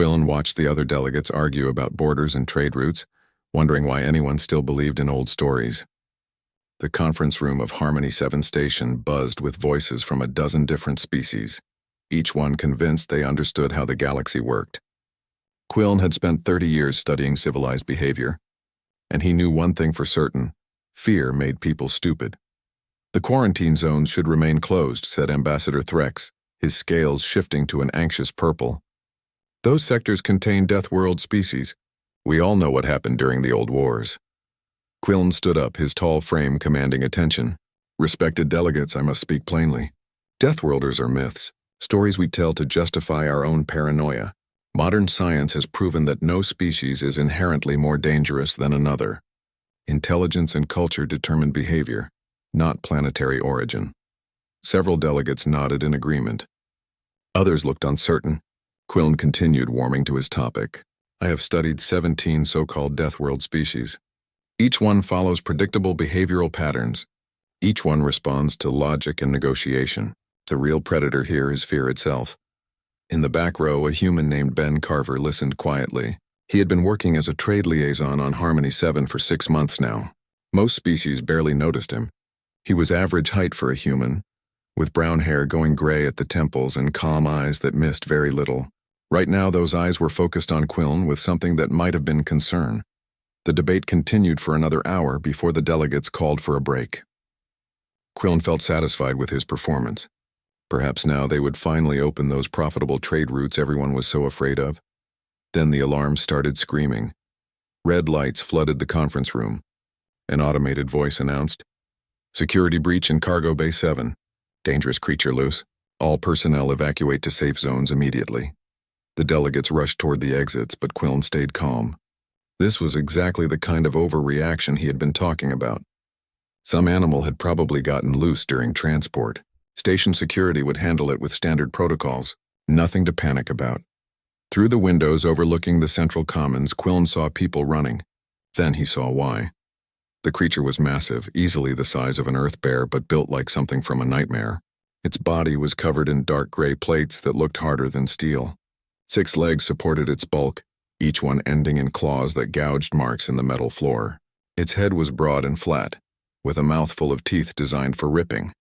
Quillen watched the other delegates argue about borders and trade routes, wondering why anyone still believed in old stories. The conference room of Harmony 7 Station buzzed with voices from a dozen different species, each one convinced they understood how the galaxy worked. Quillen had spent 30 years studying civilized behavior, and he knew one thing for certain: fear made people stupid. The quarantine zones should remain closed, said Ambassador Threx, his scales shifting to an anxious purple. Those sectors contain Deathworld species. We all know what happened during the old wars. Quillen stood up, his tall frame commanding attention. Respected delegates, I must speak plainly. Deathworlders are myths, stories we tell to justify our own paranoia. Modern science has proven that no species is inherently more dangerous than another. Intelligence and culture determine behavior, not planetary origin. Several delegates nodded in agreement. Others looked uncertain. Quillen continued, warming to his topic. I have studied 17 so-called Deathworld species. Each one follows predictable behavioral patterns. Each one responds to logic and negotiation. The real predator here is fear itself. In the back row, a human named Ben Carver listened quietly. He had been working as a trade liaison on Harmony 7 for 6 months now. Most species barely noticed him. He was average height for a human, with brown hair going gray at the temples and calm eyes that missed very little. Right now, those eyes were focused on Quillen with something that might have been concern. The debate continued for another hour before the delegates called for a break. Quillen felt satisfied with his performance. Perhaps now they would finally open those profitable trade routes everyone was so afraid of. Then the alarm started screaming. Red lights flooded the conference room. An automated voice announced, "Security breach in Cargo Bay 7. Dangerous creature loose. All personnel evacuate to safe zones immediately." The delegates rushed toward the exits, but Quillen stayed calm. This was exactly the kind of overreaction he had been talking about. Some animal had probably gotten loose during transport. Station security would handle it with standard protocols. Nothing to panic about. Through the windows overlooking the central commons, Quillen saw people running. Then he saw why. The creature was massive, easily the size of an earth bear, but built like something from a nightmare. Its body was covered in dark gray plates that looked harder than steel. 6 legs supported its bulk, each one ending in claws that gouged marks in the metal floor. Its head was broad and flat, with a mouth full of teeth designed for ripping.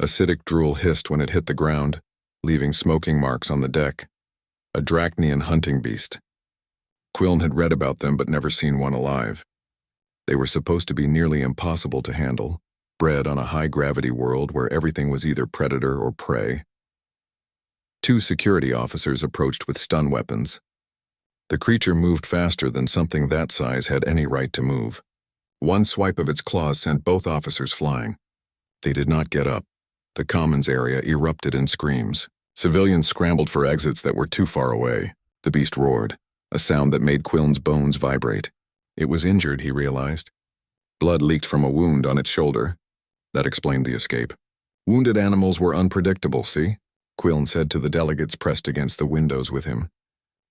Acidic drool hissed when it hit the ground, leaving smoking marks on the deck. A Dracnian hunting beast. Quillen had read about them but never seen one alive. They were supposed to be nearly impossible to handle, bred on a high-gravity world where everything was either predator or prey. 2 security officers approached with stun weapons. The creature moved faster than something that size had any right to move. One swipe of its claws sent both officers flying. They did not get up. The commons area erupted in screams. Civilians scrambled for exits that were too far away. The beast roared, a sound that made Quillen's bones vibrate. It was injured, he realized. Blood leaked from a wound on its shoulder. That explained the escape. Wounded animals were unpredictable, see? Quillen said to the delegates pressed against the windows with him.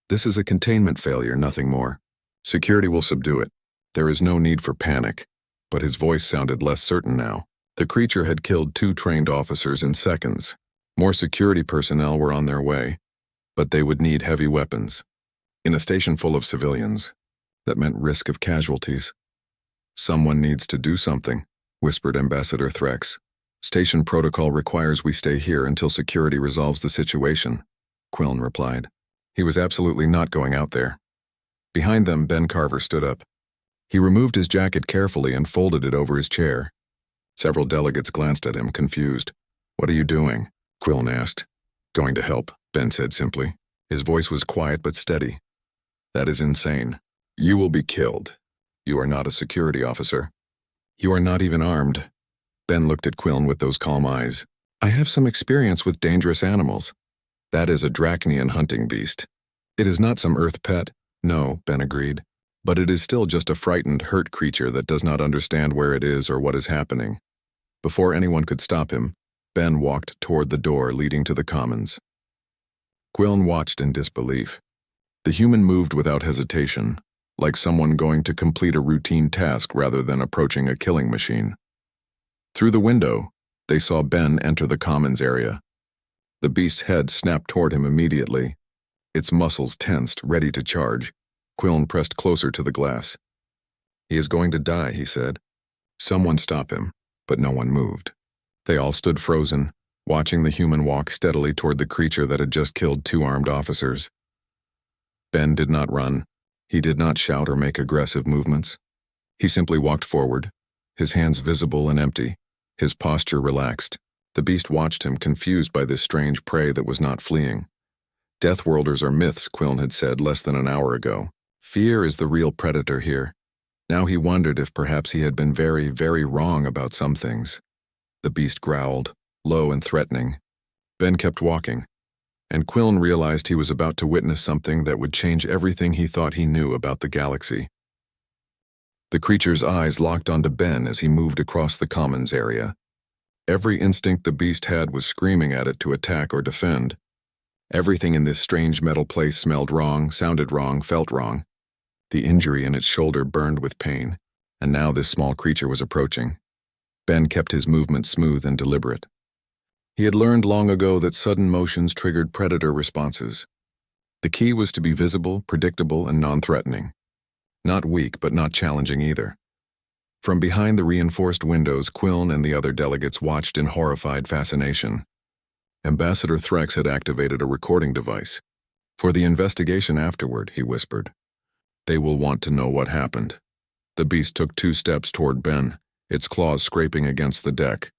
This is a containment failure, nothing more. Security will subdue it. There is no need for panic. But his voice sounded less certain now. The creature had killed 2 trained officers in seconds. More security personnel were on their way, but they would need heavy weapons. In a station full of civilians, that meant risk of casualties. Someone needs to do something, whispered Ambassador Threx. Station protocol requires we stay here until security resolves the situation, Quillen replied. He was absolutely not going out there. Behind them, Ben Carver stood up. He removed his jacket carefully and folded it over his chair. Several delegates glanced at him, confused. What are you doing? Quillen asked. Going to help, Ben said simply. His voice was quiet but steady. That is insane. You will be killed. You are not a security officer. You are not even armed. Ben looked at Quillen with those calm eyes. I have some experience with dangerous animals. That is a Dracnian hunting beast. It is not some earth pet. No, Ben agreed. But it is still just a frightened, hurt creature that does not understand where it is or what is happening. Before anyone could stop him, Ben walked toward the door leading to the commons. Quillen watched in disbelief. The human moved without hesitation, like someone going to complete a routine task rather than approaching a killing machine. Through the window, they saw Ben enter the commons area. The beast's head snapped toward him immediately. Its muscles tensed, ready to charge. Quillen pressed closer to the glass. "He is going to die," he said. Someone stop him, but no one moved. They all stood frozen, watching the human walk steadily toward the creature that had just killed 2 armed officers. Ben did not run. He did not shout or make aggressive movements. He simply walked forward, his hands visible and empty, his posture relaxed. The beast watched him, confused by this strange prey that was not fleeing. Deathworlders are myths, Quillen had said less than an hour ago. Fear is the real predator here. Now he wondered if perhaps he had been very, very wrong about some things. The beast growled, low and threatening. Ben kept walking, and Quillen realized he was about to witness something that would change everything he thought he knew about the galaxy. The creature's eyes locked onto Ben as he moved across the commons area. Every instinct the beast had was screaming at it to attack or defend. Everything in this strange metal place smelled wrong, sounded wrong, felt wrong. The injury in its shoulder burned with pain, and now this small creature was approaching. Ben kept his movement smooth and deliberate. He had learned long ago that sudden motions triggered predator responses. The key was to be visible, predictable, and non-threatening. Not weak, but not challenging either. From behind the reinforced windows, Quillen and the other delegates watched in horrified fascination. Ambassador Threx had activated a recording device. "For the investigation afterward," he whispered. "They will want to know what happened." The beast took 2 steps toward Ben, its claws scraping against the deck.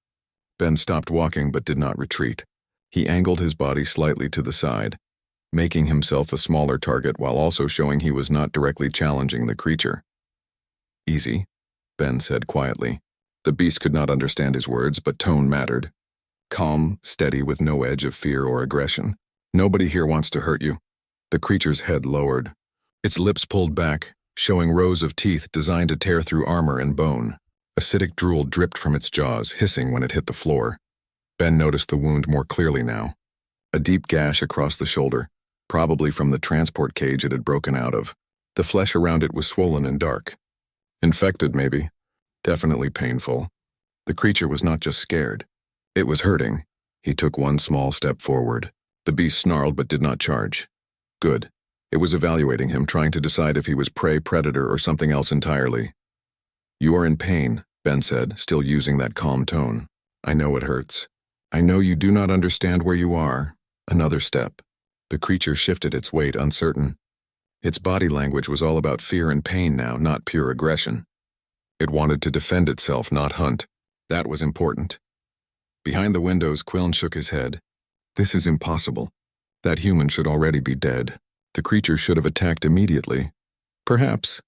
Ben stopped walking but did not retreat. He angled his body slightly to the side, making himself a smaller target while also showing he was not directly challenging the creature. "Easy," Ben said quietly. The beast could not understand his words, but tone mattered. Calm, steady, with no edge of fear or aggression. "Nobody here wants to hurt you." The creature's head lowered. Its lips pulled back, showing rows of teeth designed to tear through armor and bone. Acidic drool dripped from its jaws, hissing when it hit the floor. Ben noticed the wound more clearly now. A deep gash across the shoulder, probably from the transport cage it had broken out of. The flesh around it was swollen and dark. Infected, maybe. Definitely painful. The creature was not just scared. It was hurting. He took 1 small step forward. The beast snarled but did not charge. Good. It was evaluating him, trying to decide if he was prey, predator, or something else entirely. "You are in pain," Ben said, still using that calm tone. "I know it hurts. I know you do not understand where you are." Another step. The creature shifted its weight, uncertain. Its body language was all about fear and pain now, not pure aggression. It wanted to defend itself, not hunt. That was important. Behind the windows, Quillen shook his head. "This is impossible. That human should already be dead. The creature should have attacked immediately." "Perhaps,"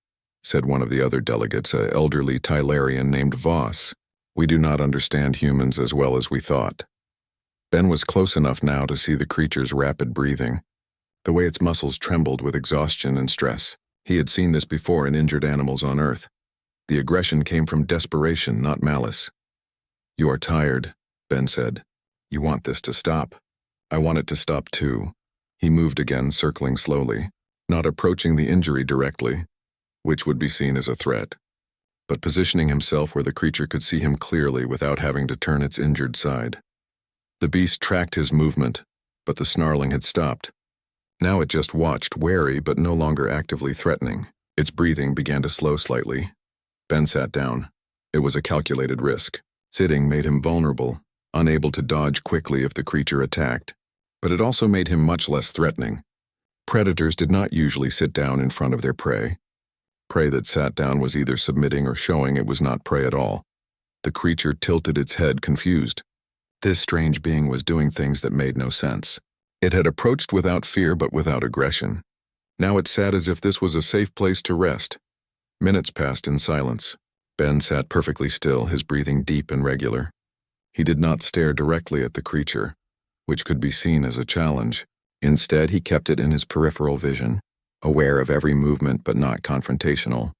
said one of the other delegates, an elderly Tylarian named Voss. "We do not understand humans as well as we thought." Ben was close enough now to see the creature's rapid breathing, the way its muscles trembled with exhaustion and stress. He had seen this before in injured animals on Earth. The aggression came from desperation, not malice. "You are tired," Ben said. "You want this to stop. I want it to stop too." He moved again, circling slowly, not approaching the injury directly, which would be seen as a threat, but positioning himself where the creature could see him clearly without having to turn its injured side. The beast tracked his movement, but the snarling had stopped. Now it just watched, wary but no longer actively threatening. Its breathing began to slow slightly. Ben sat down. It was a calculated risk. Sitting made him vulnerable, unable to dodge quickly if the creature attacked, but it also made him much less threatening. Predators did not usually sit down in front of their prey. Prey that sat down was either submitting or showing it was not prey at all. The creature tilted its head, confused. This strange being was doing things that made no sense. It had approached without fear but without aggression. Now it sat as if this was a safe place to rest. Minutes passed in silence. Ben sat perfectly still, his breathing deep and regular. He did not stare directly at the creature, which could be seen as a challenge. Instead, he kept it in his peripheral vision, aware of every movement but not confrontational.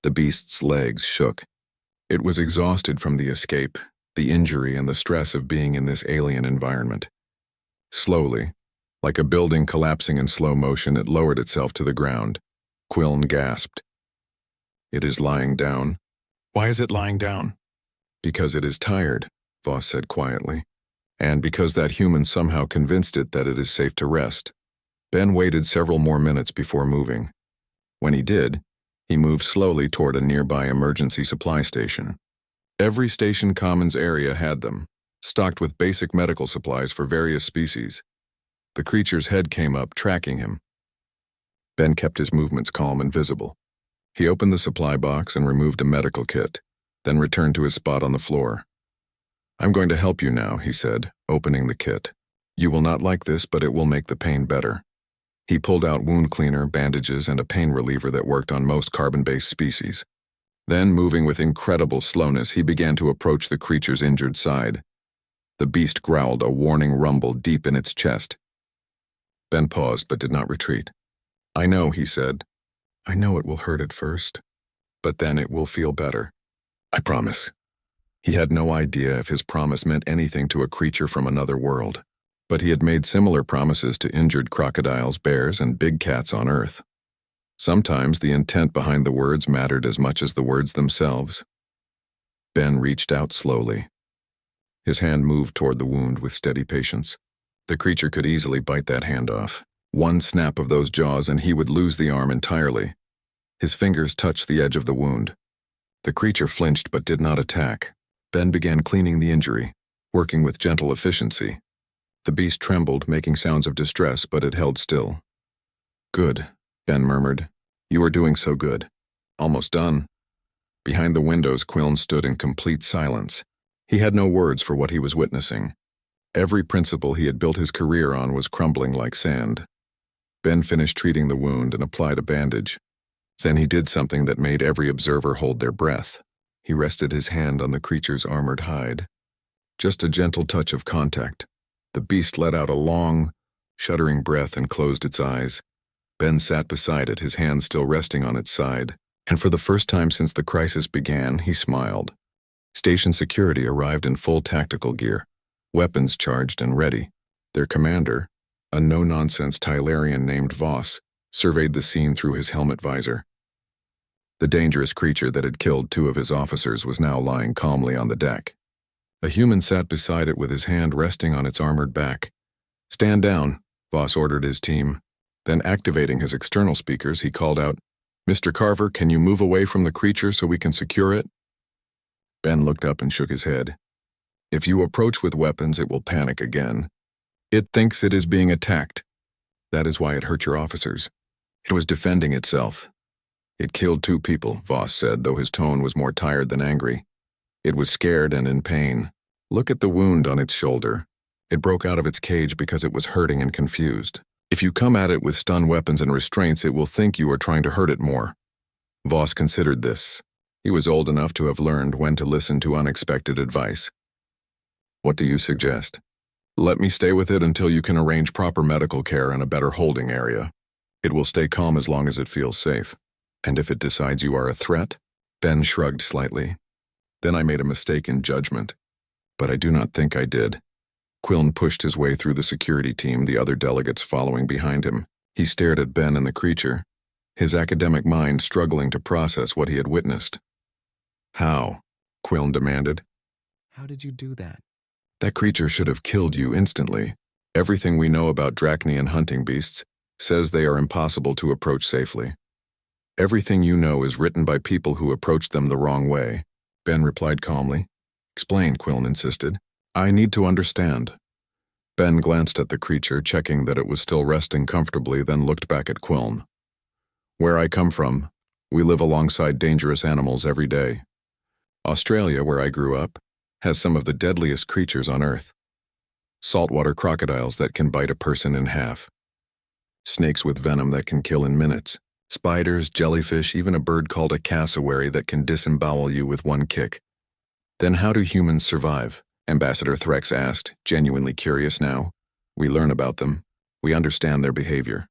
The beast's legs shook. It was exhausted from the escape, the injury, and the stress of being in this alien environment. Slowly, like a building collapsing in slow motion, it lowered itself to the ground. Quillen gasped. "It is lying down." "Why is it lying down?" "Because it is tired," Voss said quietly, "and because that human somehow convinced it that it is safe to rest." Ben waited several more minutes before moving. When he did, he moved slowly toward a nearby emergency supply station. Every station commons area had them, stocked with basic medical supplies for various species. The creature's head came up, tracking him. Ben kept his movements calm and visible. He opened the supply box and removed a medical kit, then returned to his spot on the floor. "I'm going to help you now," he said, opening the kit. "You will not like this, but it will make the pain better." He pulled out wound cleaner, bandages, and a pain reliever that worked on most carbon-based species. Then, moving with incredible slowness, he began to approach the creature's injured side. The beast growled, a warning rumble deep in its chest. Ben paused but did not retreat. "I know," he said. "I know it will hurt at first, but then it will feel better. I promise." He had no idea if his promise meant anything to a creature from another world, but he had made similar promises to injured crocodiles, bears, and big cats on Earth. Sometimes the intent behind the words mattered as much as the words themselves. Ben reached out slowly. His hand moved toward the wound with steady patience. The creature could easily bite that hand off. One snap of those jaws and he would lose the arm entirely. His fingers touched the edge of the wound. The creature flinched but did not attack. Ben began cleaning the injury, working with gentle efficiency. The beast trembled, making sounds of distress, but it held still. "Good," Ben murmured. "You are doing so good. Almost done." Behind the windows, Quillen stood in complete silence. He had no words for what he was witnessing. Every principle he had built his career on was crumbling like sand. Ben finished treating the wound and applied a bandage. Then he did something that made every observer hold their breath. He rested his hand on the creature's armored hide. Just a gentle touch of contact. The beast let out a long, shuddering breath and closed its eyes. Ben sat beside it, his hand still resting on its side, and for the first time since the crisis began, he smiled. Station security arrived in full tactical gear, weapons charged and ready. Their commander, a no-nonsense Tylarian named Voss, surveyed the scene through his helmet visor. The dangerous creature that had killed 2 of his officers was now lying calmly on the deck. A human sat beside it with his hand resting on its armored back. "Stand down," Voss ordered his team. Then, activating his external speakers, he called out, "Mr. Carver, can you move away from the creature so we can secure it?" Ben looked up and shook his head. "If you approach with weapons, it will panic again. It thinks it is being attacked. That is why it hurt your officers. It was defending itself. It killed 2 people, Voss said, though his tone was more tired than angry. It was scared and in pain. Look at the wound on its shoulder. It broke out of its cage because it was hurting and confused. If you come at it with stun weapons and restraints, it will think you are trying to hurt it more." Voss considered this. He was old enough to have learned when to listen to unexpected advice. "What do you suggest?" "Let me stay with it until you can arrange proper medical care and a better holding area. It will stay calm as long as it feels safe. And if it decides you are a threat?" Ben shrugged slightly. "Then I made a mistake in judgment. But I do not think I did." Quillen pushed his way through the security team, the other delegates following behind him. He stared at Ben and the creature, his academic mind struggling to process what he had witnessed. "How?" Quillen demanded. "How did you do that?" "That creature should have killed you instantly. Everything we know about Drachnian hunting beasts says they are impossible to approach safely. Everything you know is written by people who approached them the wrong way," Ben replied calmly. "Explain," Quillen insisted. "I need to understand." Ben glanced at the creature, checking that it was still resting comfortably, then looked back at Quillen. "Where I come from, we live alongside dangerous animals every day. Australia, where I grew up, has some of the deadliest creatures on Earth. Saltwater crocodiles that can bite a person in half. Snakes with venom that can kill in minutes. Spiders, jellyfish, even a bird called a cassowary that can disembowel you with one kick. Then how do humans survive?" Ambassador Threx asked, genuinely curious now. "We learn about them. We understand their behavior.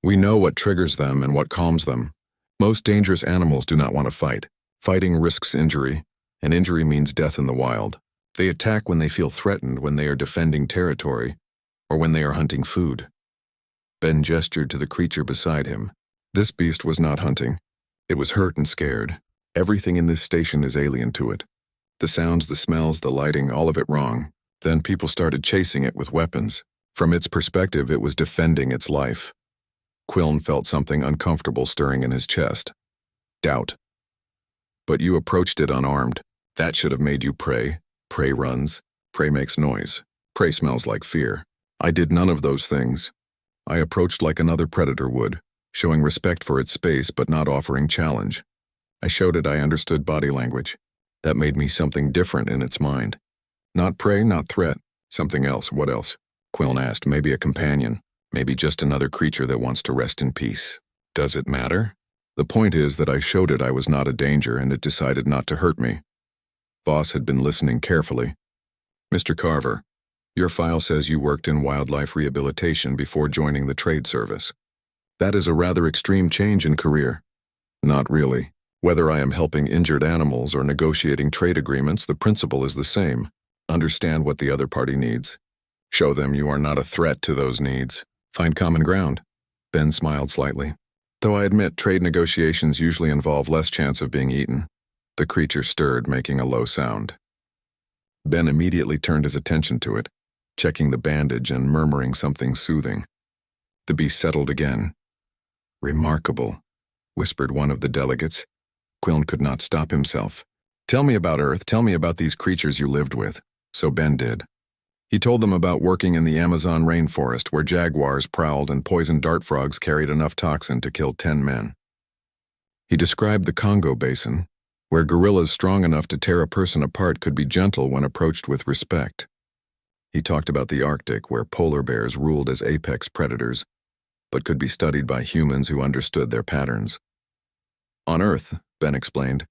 We know what triggers them and what calms them. Most dangerous animals do not want to fight. Fighting risks injury, and injury means death in the wild. They attack when they feel threatened, when they are defending territory, or when they are hunting food." Ben gestured to the creature beside him. This beast was not hunting. It was hurt and scared. Everything in this station is alien to it. The sounds, the smells, the lighting, all of it wrong. Then people started chasing it with weapons. From its perspective, it was defending its life. Quillen felt something uncomfortable stirring in his chest. Doubt. But you approached it unarmed. That should have made you pray. Prey runs. Prey makes noise. Prey smells like fear. I did none of those things. I approached like another predator would, showing respect for its space but not offering challenge. I showed it I understood body language. That made me something different in its mind. Not prey, not threat. Something else. What else? Quillen asked. Maybe a companion. Maybe just another creature that wants to rest in peace. Does it matter? The point is that I showed it I was not a danger and it decided not to hurt me. Voss had been listening carefully. Mr. Carver, your file says you worked in wildlife rehabilitation before joining the trade service. That is a rather extreme change in career. Not really. Whether I am helping injured animals or negotiating trade agreements, the principle is the same. Understand what the other party needs. Show them you are not a threat to those needs. Find common ground. Ben smiled slightly. Though I admit trade negotiations usually involve less chance of being eaten. The creature stirred, making a low sound. Ben immediately turned his attention to it, checking the bandage and murmuring something soothing. The beast settled again. Remarkable, whispered one of the delegates. Quillen could not stop himself. Tell me about Earth, tell me about these creatures you lived with. So Ben did. He told them about working in the Amazon rainforest where jaguars prowled and poisoned dart frogs carried enough toxin to kill 10 men. He described the Congo Basin, where gorillas strong enough to tear a person apart could be gentle when approached with respect. He talked about the Arctic, where polar bears ruled as apex predators, but could be studied by humans who understood their patterns. On Earth, Ben explained,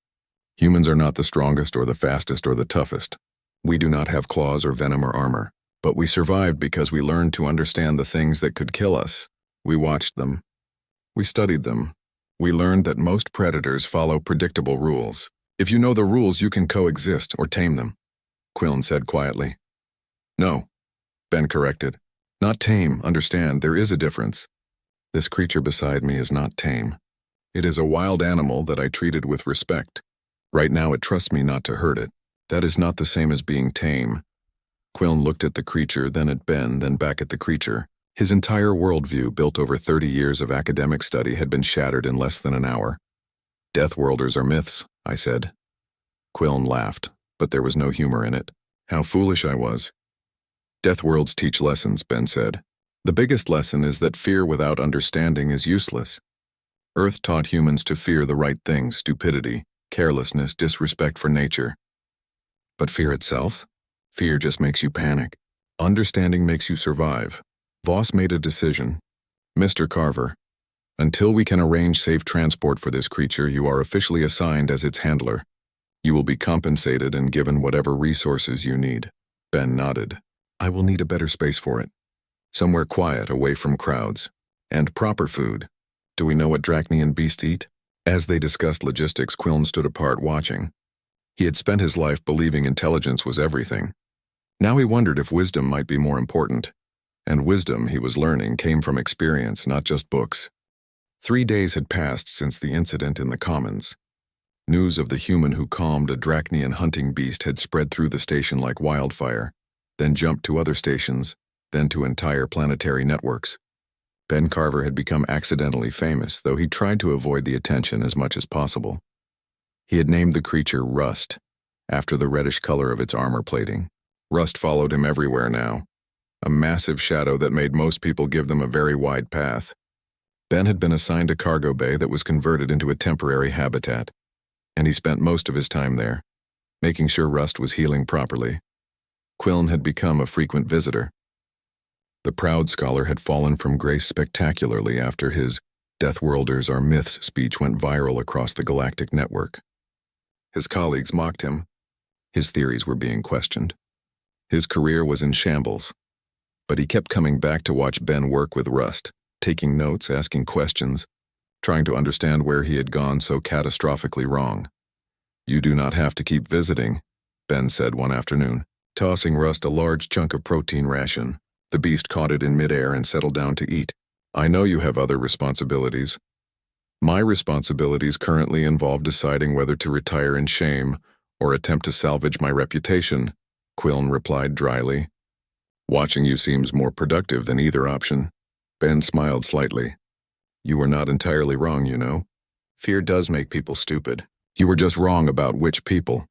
humans are not the strongest or the fastest or the toughest. We do not have claws or venom or armor, but we survived because we learned to understand the things that could kill us. We watched them. We studied them. We learned that most predators follow predictable rules. If you know the rules, you can coexist or tame them, Quillen said quietly. No, Ben corrected. Not tame, understand, there is a difference. This creature beside me is not tame. It is a wild animal that I treated with respect. Right now it trusts me not to hurt it. That is not the same as being tame. Quillen looked at the creature, then at Ben, then back at the creature. His entire worldview, built over 30 years of academic study, had been shattered in less than an hour. Deathworlders are myths, I said. Quillen laughed, but there was no humor in it. How foolish I was. Deathworlds teach lessons, Ben said. The biggest lesson is that fear without understanding is useless. Earth taught humans to fear the right things, stupidity, carelessness, disrespect for nature. But fear itself? Fear just makes you panic. Understanding makes you survive. Voss made a decision. Mr. Carver, until we can arrange safe transport for this creature, you are officially assigned as its handler. You will be compensated and given whatever resources you need. Ben nodded. I will need a better space for it. Somewhere quiet, away from crowds. And proper food. Do we know what Drachnian beasts eat? As they discussed logistics, Quillen stood apart watching. He had spent his life believing intelligence was everything. Now he wondered if wisdom might be more important. And wisdom, he was learning, came from experience, not just books. 3 days had passed since the incident in the Commons. News of the human who calmed a Drachnian hunting beast had spread through the station like wildfire, then jumped to other stations, then to entire planetary networks. Ben Carver had become accidentally famous, though he tried to avoid the attention as much as possible. He had named the creature Rust, after the reddish color of its armor plating. Rust followed him everywhere now, a massive shadow that made most people give them a very wide path. Ben had been assigned a cargo bay that was converted into a temporary habitat, and he spent most of his time there, making sure Rust was healing properly. Quillen had become a frequent visitor. The proud scholar had fallen from grace spectacularly after his Deathworlders are myths speech went viral across the galactic network. His colleagues mocked him. His theories were being questioned. His career was in shambles. But he kept coming back to watch Ben work with Rust, taking notes, asking questions, trying to understand where he had gone so catastrophically wrong. You do not have to keep visiting, Ben said one afternoon, tossing Rust a large chunk of protein ration. The beast caught it in midair and settled down to eat. I know you have other responsibilities. My responsibilities currently involve deciding whether to retire in shame or attempt to salvage my reputation, Quillen replied dryly. Watching you seems more productive than either option. Ben smiled slightly. You were not entirely wrong, you know. Fear does make people stupid. You were just wrong about which people.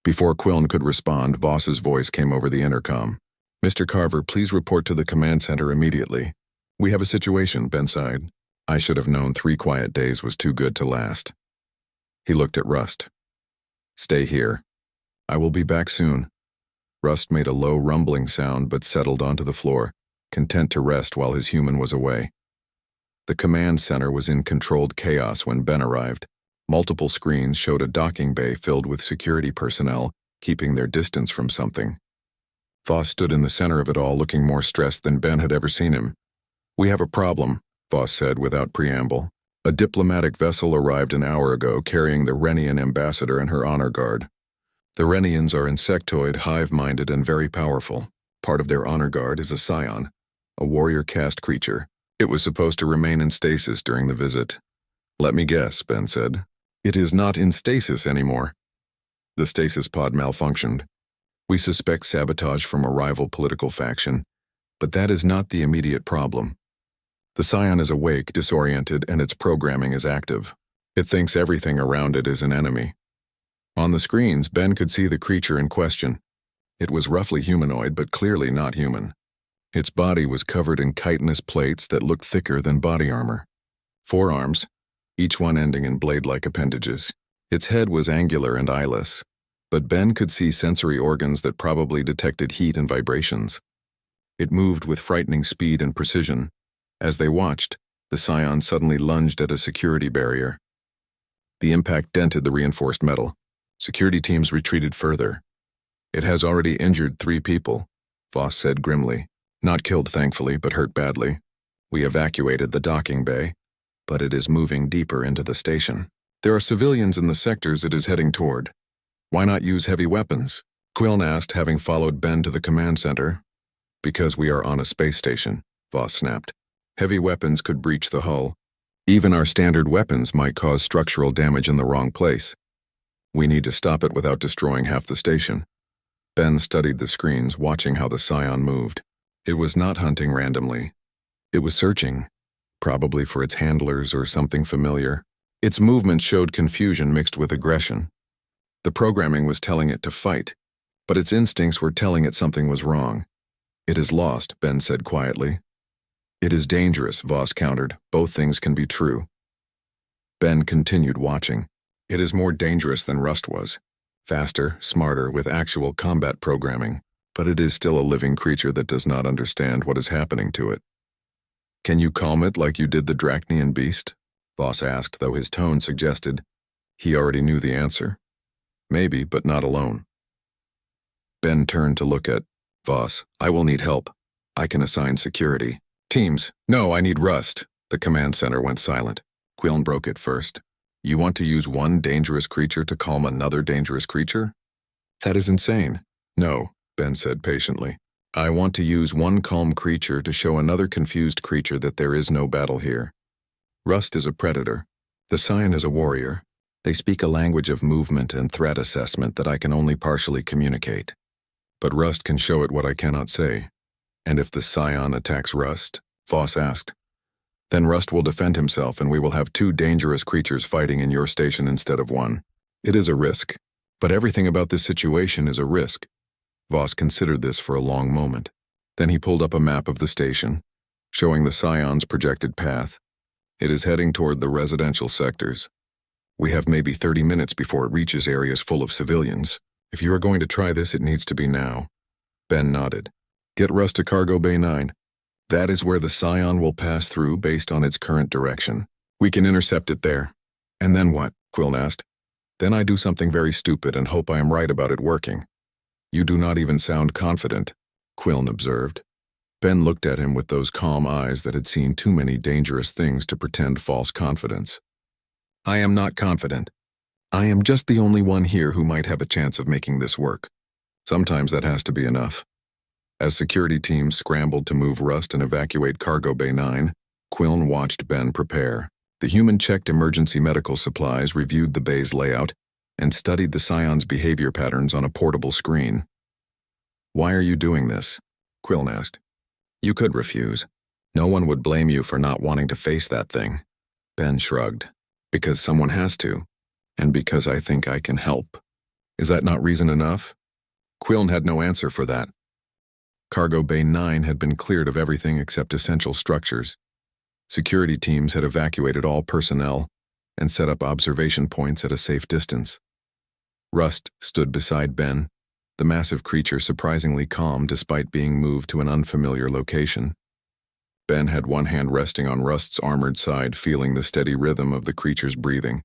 Before Quillen could respond, Voss's voice came over the intercom. Mr. Carver, please report to the command center immediately. We have a situation, Ben sighed. I should have known 3 quiet days was too good to last. He looked at Rust. Stay here. I will be back soon. Rust made a low rumbling sound but settled onto the floor, content to rest while his human was away. The command center was in controlled chaos when Ben arrived. Multiple screens showed a docking bay filled with security personnel, keeping their distance from something. Voss stood in the center of it all, looking more stressed than Ben had ever seen him. We have a problem, Voss said without preamble. A diplomatic vessel arrived an hour ago carrying the Renian ambassador and her honor guard. The Renians are insectoid, hive-minded, and very powerful. Part of their honor guard is a scion, a warrior caste creature. It was supposed to remain in stasis during the visit. Let me guess, Ben said. It is not in stasis anymore. The stasis pod malfunctioned. We suspect sabotage from a rival political faction, but that is not the immediate problem. The scion is awake, disoriented, and its programming is active. It thinks everything around it is an enemy. On the screens, Ben could see the creature in question. It was roughly humanoid, but clearly not human. Its body was covered in chitinous plates that looked thicker than body armor. 4 arms, each one ending in blade-like appendages. Its head was angular and eyeless, but Ben could see sensory organs that probably detected heat and vibrations. It moved with frightening speed and precision. As they watched, the scion suddenly lunged at a security barrier. The impact dented the reinforced metal. Security teams retreated further. It has already injured 3 people, Voss said grimly. Not killed, thankfully, but hurt badly. We evacuated the docking bay, but it is moving deeper into the station. There are civilians in the sectors it is heading toward. Why not use heavy weapons? Quillen asked, having followed Ben to the command center. Because we are on a space station, Voss snapped. Heavy weapons could breach the hull. Even our standard weapons might cause structural damage in the wrong place. We need to stop it without destroying half the station. Ben studied the screens, watching how the scion moved. It was not hunting randomly. It was searching, probably for its handlers or something familiar. Its movement showed confusion mixed with aggression. The programming was telling it to fight, but its instincts were telling it something was wrong. It is lost, Ben said quietly. It is dangerous, Voss countered. Both things can be true. Ben continued watching. It is more dangerous than Rust was. Faster, smarter, with actual combat programming. But it is still a living creature that does not understand what is happening to it. Can you calm it like you did the Drachnian beast? Voss asked, though his tone suggested he already knew the answer. Maybe, but not alone. Ben turned to look at Voss. I will need help. I can assign security. Teams. No, I need Rust. The command center went silent. Quillen broke it first. You want to use one dangerous creature to calm another dangerous creature? That is insane. No, Ben said patiently. I want to use one calm creature to show another confused creature that there is no battle here. Rust is a predator. The scion is a warrior. They speak a language of movement and threat assessment that I can only partially communicate. But Rust can show it what I cannot say. And if the scion attacks Rust, Voss asked, then Rust will defend himself and we will have 2 dangerous creatures fighting in your station instead of 1. It is a risk. But everything about this situation is a risk. Voss considered this for a long moment. Then he pulled up a map of the station, showing the scion's projected path. It is heading toward the residential sectors. We have maybe 30 minutes before it reaches areas full of civilians. If you are going to try this, it needs to be now. Ben nodded. Get Rust to Cargo Bay 9. That is where the scion will pass through based on its current direction. We can intercept it there. And then what? Quillen asked. Then I do something very stupid and hope I am right about it working. You do not even sound confident, Quillen observed. Ben looked at him with those calm eyes that had seen too many dangerous things to pretend false confidence. I am not confident. I am just the only one here who might have a chance of making this work. Sometimes that has to be enough. As security teams scrambled to move Rust and evacuate Cargo Bay 9, Quillen watched Ben prepare. The human checked emergency medical supplies, reviewed the bay's layout, and studied the scion's behavior patterns on a portable screen. Why are you doing this? Quillen asked. You could refuse. No one would blame you for not wanting to face that thing. Ben shrugged. Because someone has to, and because I think I can help. Is that not reason enough? Quillen had no answer for that. Cargo Bay 9 had been cleared of everything except essential structures. Security teams had evacuated all personnel and set up observation points at a safe distance. Rust stood beside Ben, the massive creature surprisingly calm despite being moved to an unfamiliar location. Ben had one hand resting on Rust's armored side, feeling the steady rhythm of the creature's breathing.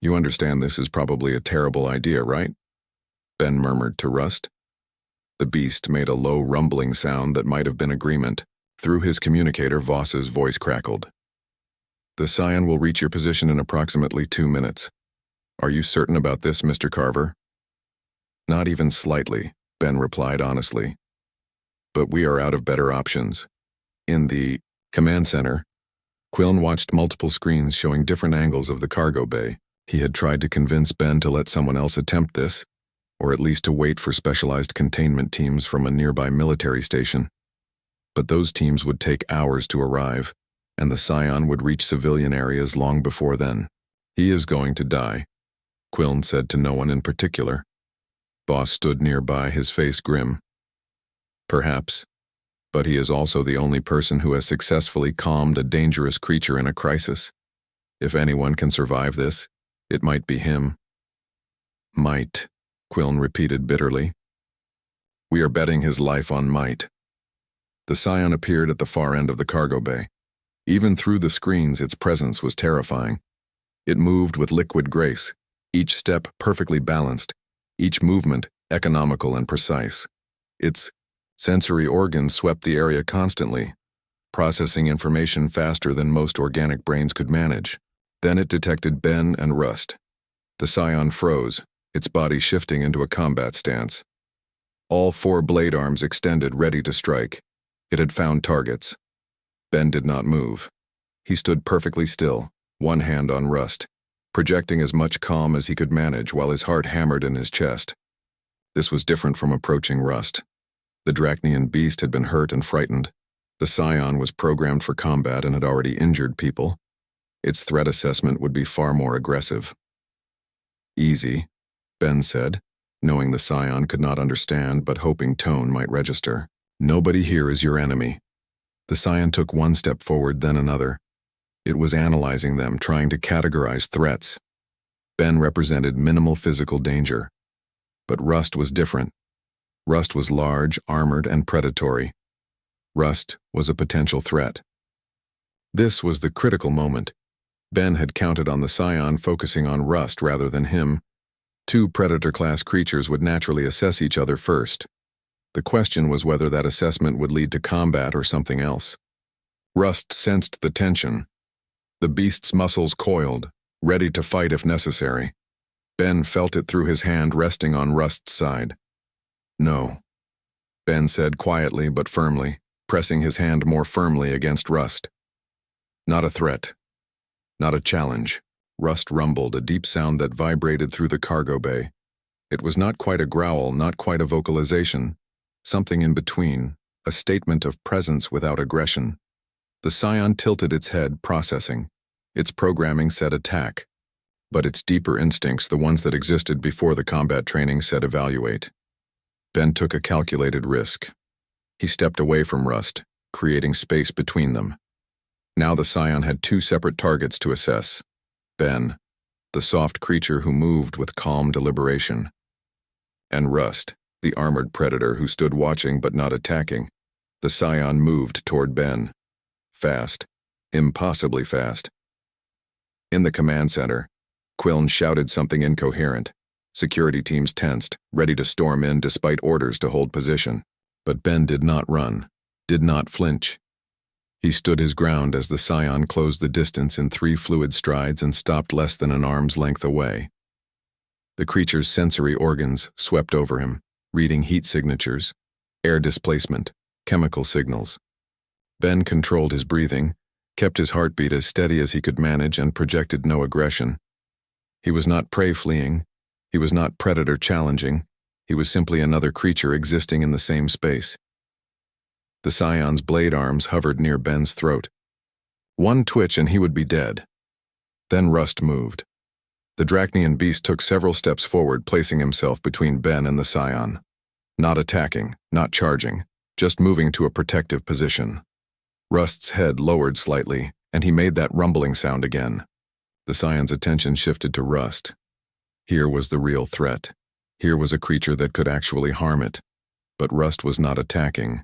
You understand this is probably a terrible idea, right? Ben murmured to Rust. The beast made a low rumbling sound that might have been agreement. Through his communicator, Voss's voice crackled. The Scion will reach your position in approximately 2 minutes. Are you certain about this, Mr. Carver? Not even slightly, Ben replied honestly. But we are out of better options. In the command center, Quillen watched multiple screens showing different angles of the cargo bay. He had tried to convince Ben to let someone else attempt this, or at least to wait for specialized containment teams from a nearby military station. But those teams would take hours to arrive, and the Scion would reach civilian areas long before then. He is going to die, Quillen said to no one in particular. Voss stood nearby, his face grim. Perhaps, but he is also the only person who has successfully calmed a dangerous creature in a crisis. If anyone can survive this, it might be him. Might, Quillen repeated bitterly. We are betting his life on might. The Scion appeared at the far end of the cargo bay. Even through the screens, its presence was terrifying. It moved with liquid grace, each step perfectly balanced, each movement economical and precise. Its sensory organs swept the area constantly, processing information faster than most organic brains could manage. Then it detected Ben and Rust. The Scion froze, its body shifting into a combat stance. All 4 blade arms extended, ready to strike. It had found targets. Ben did not move. He stood perfectly still, one hand on Rust, projecting as much calm as he could manage while his heart hammered in his chest. This was different from approaching Rust. The Drachnian beast had been hurt and frightened. The Scion was programmed for combat and had already injured people. Its threat assessment would be far more aggressive. Easy, Ben said, knowing the Scion could not understand but hoping tone might register. Nobody here is your enemy. The Scion took one step forward, then another. It was analyzing them, trying to categorize threats. Ben represented minimal physical danger. But Rust was different. Rust was large, armored, and predatory. Rust was a potential threat. This was the critical moment. Ben had counted on the Scion focusing on Rust rather than him. 2 Predator-class creatures would naturally assess each other first. The question was whether that assessment would lead to combat or something else. Rust sensed the tension. The beast's muscles coiled, ready to fight if necessary. Ben felt it through his hand resting on Rust's side. No, Ben said quietly but firmly, pressing his hand more firmly against Rust. Not a threat. Not a challenge. Rust rumbled, a deep sound that vibrated through the cargo bay. It was not quite a growl, not quite a vocalization. Something in between, a statement of presence without aggression. The Scion tilted its head, processing. Its programming said attack. But its deeper instincts, the ones that existed before the combat training, said evaluate. Ben took a calculated risk. He stepped away from Rust, creating space between them. Now the Scion had 2 separate targets to assess. Ben, the soft creature who moved with calm deliberation. And Rust, the armored predator who stood watching but not attacking. The Scion moved toward Ben. Fast. Impossibly fast. In the command center, Quillen shouted something incoherent. Security teams tensed, ready to storm in despite orders to hold position. But Ben did not run, did not flinch. He stood his ground as the Scion closed the distance in 3 fluid strides and stopped less than an arm's length away. The creature's sensory organs swept over him, reading heat signatures, air displacement, chemical signals. Ben controlled his breathing, kept his heartbeat as steady as he could manage, and projected no aggression. He was not prey fleeing. He was not predator challenging. He was simply another creature existing in the same space. The Scion's blade arms hovered near Ben's throat. One twitch and he would be dead. Then Rust moved. The Dracnian beast took several steps forward, placing himself between Ben and the Scion. Not attacking, not charging, just moving to a protective position. Rust's head lowered slightly, and he made that rumbling sound again. The Scion's attention shifted to Rust. Here was the real threat. Here was a creature that could actually harm it. But Rust was not attacking.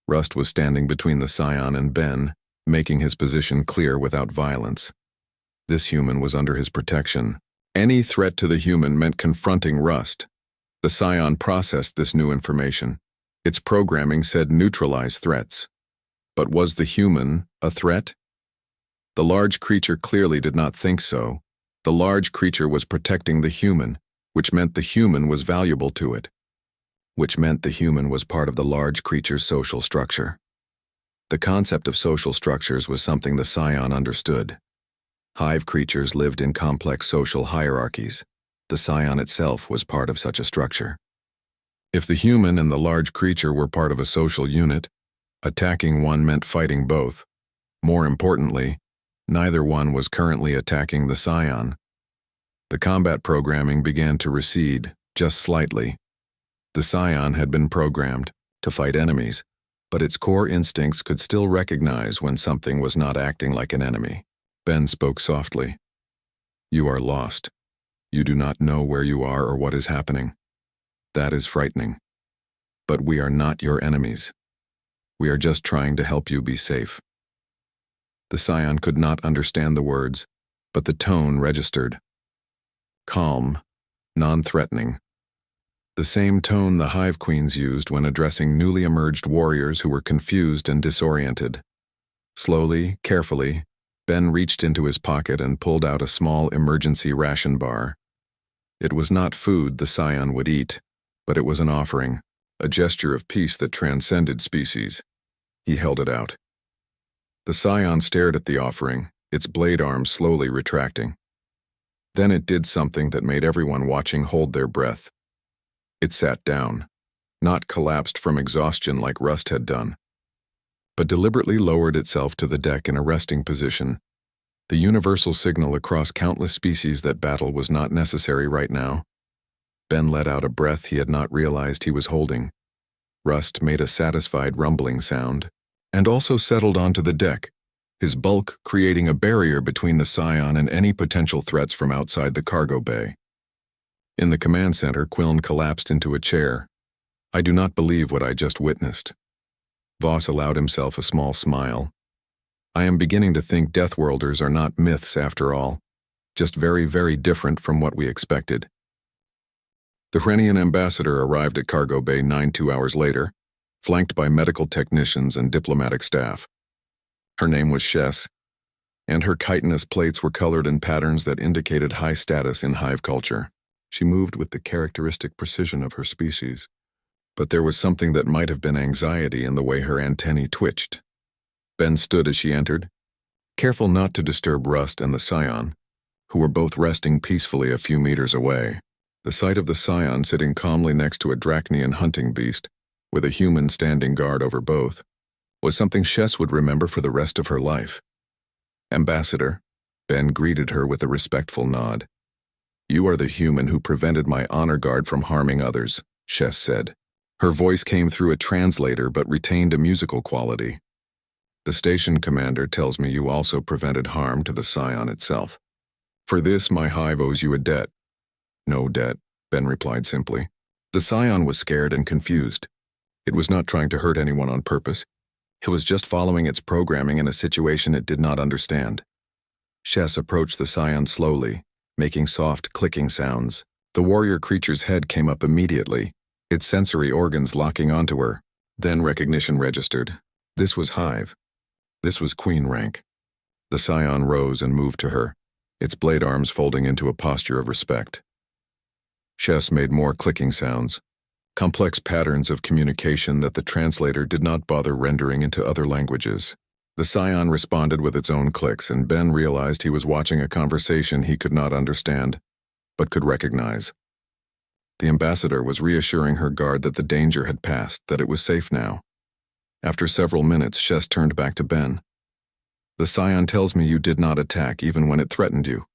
Rust was standing between the Scion and Ben, making his position clear without violence. This human was under his protection. Any threat to the human meant confronting Rust. The Scion processed this new information. Its programming said neutralize threats. But was the human a threat? The large creature clearly did not think so. The large creature was protecting the human, which meant the human was valuable to it, which meant the human was part of the large creature's social structure. The concept of social structures was something the Scion understood. Hive creatures lived in complex social hierarchies. The Scion itself was part of such a structure. If the human and the large creature were part of a social unit, attacking one meant fighting both. More importantly, neither one was currently attacking the Scion. The combat programming began to recede, just slightly. The Scion had been programmed to fight enemies, but its core instincts could still recognize when something was not acting like an enemy. Ben spoke softly. You are lost. You do not know where you are or what is happening. That is frightening. But we are not your enemies. We are just trying to help you be safe. The Scion could not understand the words, but the tone registered. Calm, non-threatening. The same tone the Hive Queens used when addressing newly emerged warriors who were confused and disoriented. Slowly, carefully, Ben reached into his pocket and pulled out a small emergency ration bar. It was not food the Scion would eat, but it was an offering, a gesture of peace that transcended species. He held it out. The Scion stared at the offering, its blade arms slowly retracting. Then it did something that made everyone watching hold their breath. It sat down, not collapsed from exhaustion like Rust had done, but deliberately lowered itself to the deck in a resting position. The universal signal across countless species that battle was not necessary right now. Ben let out a breath he had not realized he was holding. Rust made a satisfied rumbling sound, and also settled onto the deck, his bulk creating a barrier between the Scion and any potential threats from outside the cargo bay. In the command center, Quiln collapsed into a chair. I do not believe what I just witnessed. Voss allowed himself a small smile. I am beginning to think Deathworlders are not myths after all, just very, very different from what we expected. The Hrenian ambassador arrived at cargo bay 2 hours later, flanked by medical technicians and diplomatic staff. Her name was Shess, and her chitinous plates were colored in patterns that indicated high status in hive culture. She moved with the characteristic precision of her species, but there was something that might have been anxiety in the way her antennae twitched. Ben stood as she entered, careful not to disturb Rust and the Scion, who were both resting peacefully a few meters away. The sight of the Scion sitting calmly next to a Dracnian hunting beast, with a human standing guard over both, was something Shess would remember for the rest of her life. Ambassador, Ben greeted her with a respectful nod. You are the human who prevented my honor guard from harming others, Shess said. Her voice came through a translator but retained a musical quality. The station commander tells me you also prevented harm to the Scion itself. For this, my hive owes you a debt. No debt, Ben replied simply. The Scion was scared and confused. It was not trying to hurt anyone on purpose. It was just following its programming in a situation it did not understand. Shess approached the Scion slowly, making soft clicking sounds. The warrior creature's head came up immediately, its sensory organs locking onto her. Then recognition registered. This was Hive. This was Queen rank. The Scion rose and moved to her, its blade arms folding into a posture of respect. Shess made more clicking sounds, complex patterns of communication that the translator did not bother rendering into other languages. The Scion responded with its own clicks, and Ben realized he was watching a conversation he could not understand, but could recognize. The ambassador was reassuring her guard that the danger had passed, that it was safe now. After several minutes, Shess turned back to Ben. The Scion tells me you did not attack even when it threatened you.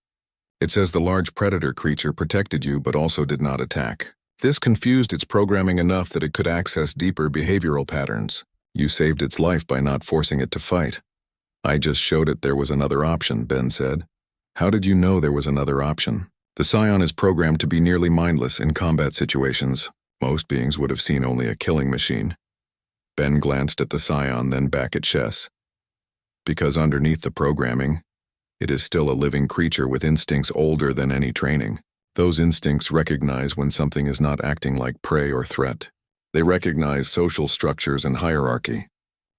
It says the large predator creature protected you but also did not attack. This confused its programming enough that it could access deeper behavioral patterns. You saved its life by not forcing it to fight. I just showed it there was another option, Ben said. How did you know there was another option? The Scion is programmed to be nearly mindless in combat situations. Most beings would have seen only a killing machine. Ben glanced at the Scion, then back at Shess. Because underneath the programming, it is still a living creature with instincts older than any training. Those instincts recognize when something is not acting like prey or threat. They recognize social structures and hierarchy.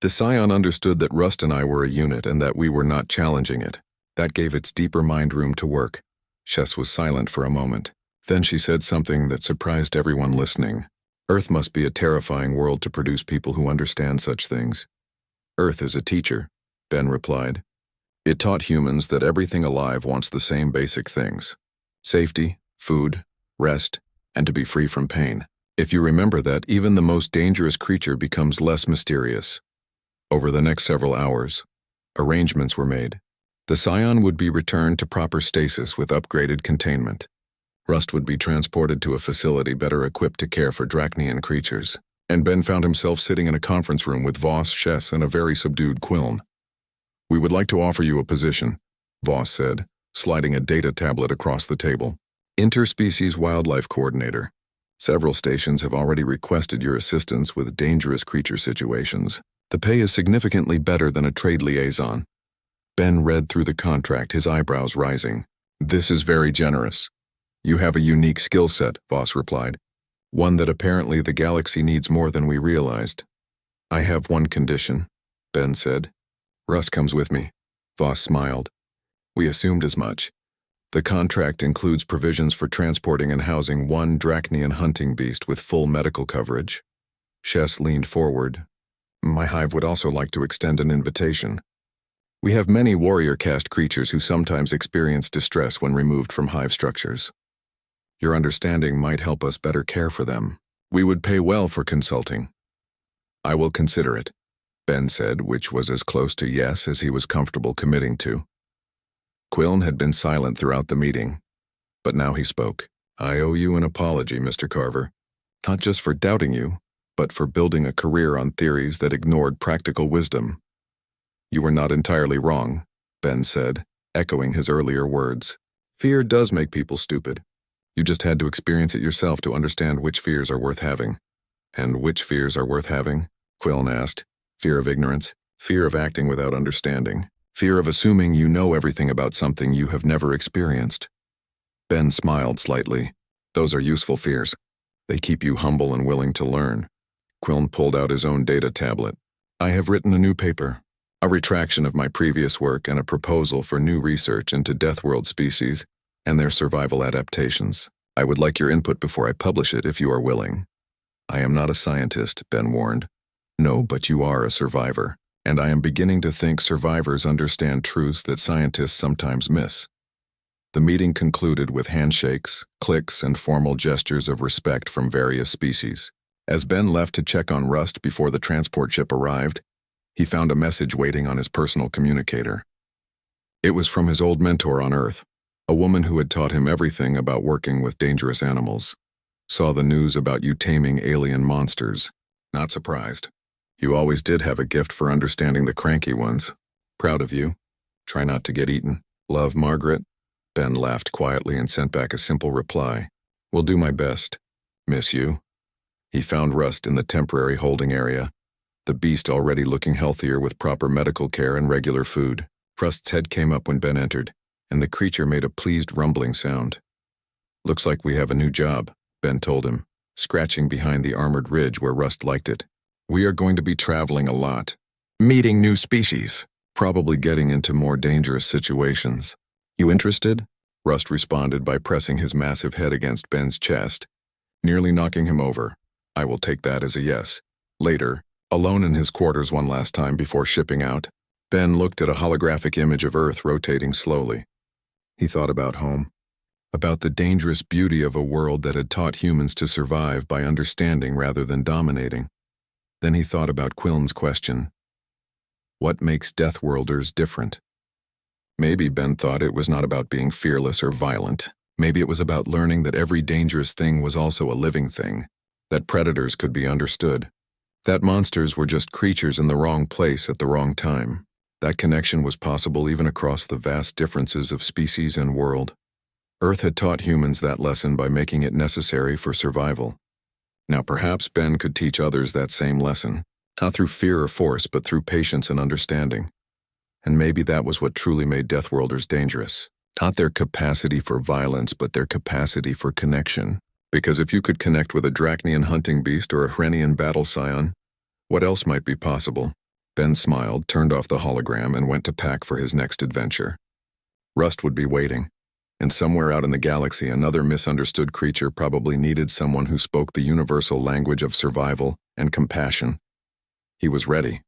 The Scion understood that Rust and I were a unit and that we were not challenging it. That gave its deeper mind room to work. Shess was silent for a moment. Then she said something that surprised everyone listening. Earth must be a terrifying world to produce people who understand such things. Earth is a teacher, Ben replied. It taught humans that everything alive wants the same basic things: safety, food, rest, and to be free from pain. If you remember that, even the most dangerous creature becomes less mysterious. Over the next several hours, arrangements were made. The Scion would be returned to proper stasis with upgraded containment. Rust would be transported to a facility better equipped to care for Drachnian creatures. And Ben found himself sitting in a conference room with Voss, Shess, and a very subdued Quiln. We would like to offer you a position, Voss said, sliding a data tablet across the table. Interspecies Wildlife Coordinator. Several stations have already requested your assistance with dangerous creature situations. The pay is significantly better than a trade liaison. Ben read through the contract, his eyebrows rising. This is very generous. You have a unique skill set, Voss replied. One that apparently the galaxy needs more than we realized. I have one condition, Ben said. Rust comes with me. Voss smiled. We assumed as much. The contract includes provisions for transporting and housing one Drachnian hunting beast with full medical coverage. Shess leaned forward. My hive would also like to extend an invitation. We have many warrior caste creatures who sometimes experience distress when removed from hive structures. Your understanding might help us better care for them. We would pay well for consulting. I will consider it, Ben said, which was as close to yes as he was comfortable committing to. Quiln had been silent throughout the meeting, but now he spoke. I owe you an apology, Mr. Carver. Not just for doubting you, but for building a career on theories that ignored practical wisdom. You were not entirely wrong, Ben said, echoing his earlier words. Fear does make people stupid. You just had to experience it yourself to understand which fears are worth having. And which fears are worth having? Quiln asked. Fear of ignorance, fear of acting without understanding, fear of assuming you know everything about something you have never experienced. Ben smiled slightly. Those are useful fears. They keep you humble and willing to learn. Quiln pulled out his own data tablet. I have written a new paper, a retraction of my previous work and a proposal for new research into Deathworld species and their survival adaptations. I would like your input before I publish it if you are willing. I am not a scientist, Ben warned. No, but you are a survivor, and I am beginning to think survivors understand truths that scientists sometimes miss. The meeting concluded with handshakes, clicks, and formal gestures of respect from various species. As Ben left to check on Rust before the transport ship arrived, he found a message waiting on his personal communicator. It was from his old mentor on Earth, a woman who had taught him everything about working with dangerous animals. Saw the news about you taming alien monsters. Not surprised. You always did have a gift for understanding the cranky ones. Proud of you. Try not to get eaten. Love, Margaret. Ben laughed quietly and sent back a simple reply. Will do my best. Miss you. He found Rust in the temporary holding area, the beast already looking healthier with proper medical care and regular food. Rust's head came up when Ben entered, and the creature made a pleased rumbling sound. Looks like we have a new job, Ben told him, scratching behind the armored ridge where Rust liked it. We are going to be traveling a lot, meeting new species, probably getting into more dangerous situations. You interested? Rust responded by pressing his massive head against Ben's chest, nearly knocking him over. I will take that as a yes. Later, alone in his quarters one last time before shipping out, Ben looked at a holographic image of Earth rotating slowly. He thought about home, about the dangerous beauty of a world that had taught humans to survive by understanding rather than dominating. Then he thought about Quillen's question. What makes Deathworlders different? Maybe Ben thought it was not about being fearless or violent. Maybe it was about learning that every dangerous thing was also a living thing, that predators could be understood, that monsters were just creatures in the wrong place at the wrong time. That connection was possible even across the vast differences of species and world. Earth had taught humans that lesson by making it necessary for survival. Now perhaps Ben could teach others that same lesson, not through fear or force, but through patience and understanding. And maybe that was what truly made Deathworlders dangerous. Not their capacity for violence, but their capacity for connection. Because if you could connect with a Drachnian hunting beast or a Hrenian battle scion, what else might be possible? Ben smiled, turned off the hologram, and went to pack for his next adventure. Rust would be waiting. And somewhere out in the galaxy, another misunderstood creature probably needed someone who spoke the universal language of survival and compassion. He was ready.